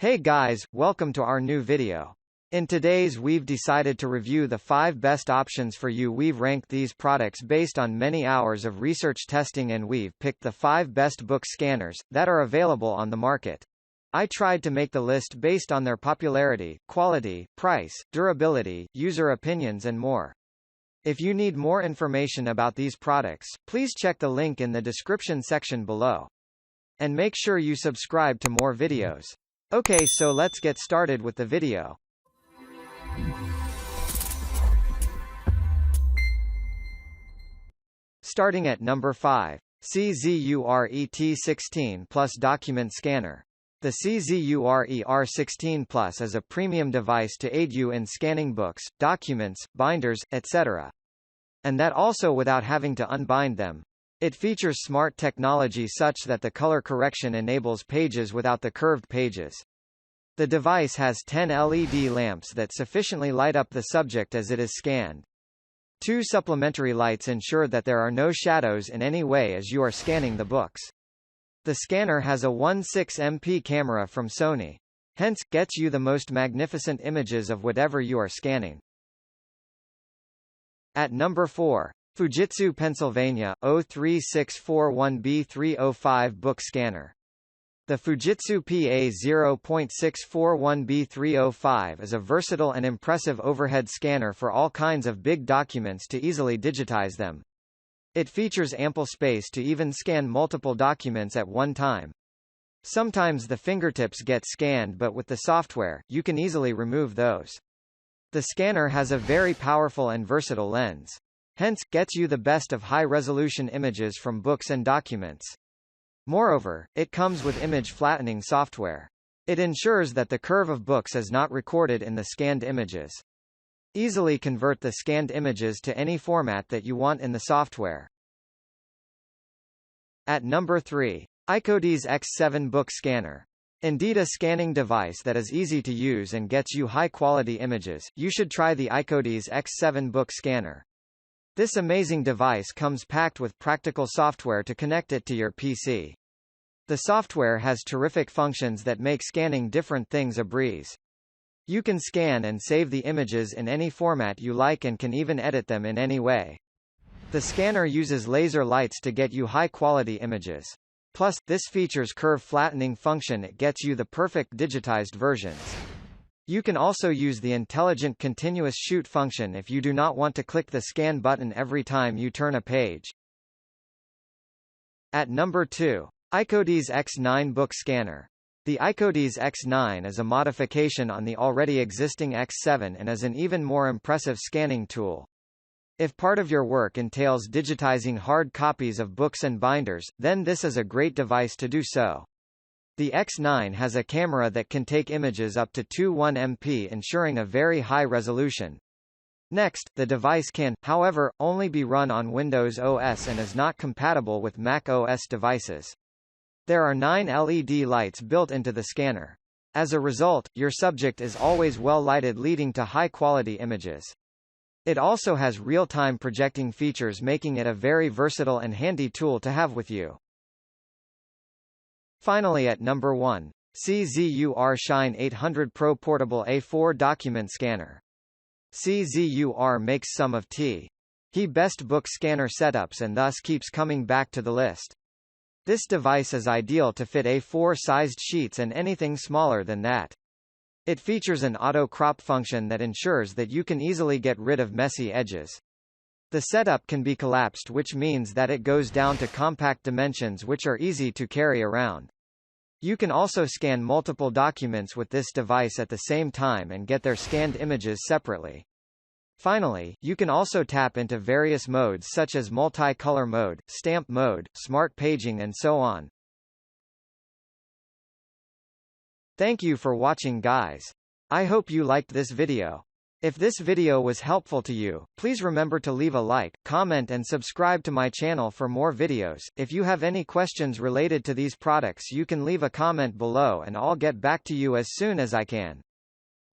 Hey guys, welcome to our new video. In today's we've decided to review the 5 best options for you. We've ranked these products based on many hours of research testing and we've picked the 5 best book scanners that are available on the market. I tried to make the list based on their popularity, quality, price, durability, user opinions and more. If you need more information about these products, please check the link in the description section below. And make sure you subscribe to more videos. Okay, so let's get started with the video. Starting at number 5. CZUR ET16 Plus Document Scanner. The CZUR ER16 Plus is a premium device to aid you in scanning books, documents, binders, etc. And that also without having to unbind them. It features smart technology such that the color correction enables pages without the curved pages. The device has 10 LED lamps that sufficiently light up the subject as it is scanned. 2 supplementary lights ensure that there are no shadows in any way as you are scanning the books. The scanner has a 16MP camera from Sony. Hence, gets you the most magnificent images of whatever you are scanning. At number 4. Fujitsu Pennsylvania 03641B305 Book Scanner. The Fujitsu PA0.641B305 is a versatile and impressive overhead scanner for all kinds of big documents to easily digitize them. It features ample space to even scan multiple documents at one time. Sometimes the fingertips get scanned, but with the software, you can easily remove those. The scanner has a very powerful and versatile lens. Hence, gets you the best of high-resolution images from books and documents. Moreover, it comes with image flattening software. It ensures that the curve of books is not recorded in the scanned images. Easily convert the scanned images to any format that you want in the software. At number 3. iCODIS X7 Book Scanner. Indeed, a scanning device that is easy to use and gets you high-quality images. You should try the iCODIS X7 Book Scanner. This amazing device comes packed with practical software to connect it to your PC. The software has terrific functions that make scanning different things a breeze. You can scan and save the images in any format you like and can even edit them in any way. The scanner uses laser lights to get you high-quality images. Plus, this features curve flattening function. It gets you the perfect digitized versions. You can also use the intelligent continuous shoot function if you do not want to click the scan button every time you turn a page. At number 2. iCODIS X9 Book Scanner. The iCODIS X9 is a modification on the already existing X7 and is an even more impressive scanning tool. If part of your work entails digitizing hard copies of books and binders, then this is a great device to do so. The X9 has a camera that can take images up to 21MP, ensuring a very high resolution. Next, the device can, however, only be run on Windows OS and is not compatible with Mac OS devices. There are 9 LED lights built into the scanner. As a result, your subject is always well lighted, leading to high-quality images. It also has real-time projecting features, making it a very versatile and handy tool to have with you. Finally, at number 1. CzuR Shine 800 Pro Portable A4 Document Scanner. CzuR makes some of the best book scanner setups and thus keeps coming back to the list. This device is ideal to fit A4-sized sheets and anything smaller than that. It features an auto-crop function that ensures that you can easily get rid of messy edges. The setup can be collapsed, which means that it goes down to compact dimensions which are easy to carry around. You can also scan multiple documents with this device at the same time and get their scanned images separately. Finally, you can also tap into various modes such as multi-color mode, stamp mode, smart paging and so on. Thank you for watching, guys. I hope you liked this video. If this video was helpful to you, please remember to leave a like, comment and subscribe to my channel for more videos. If you have any questions related to these products, you can leave a comment below and I'll get back to you as soon as I can.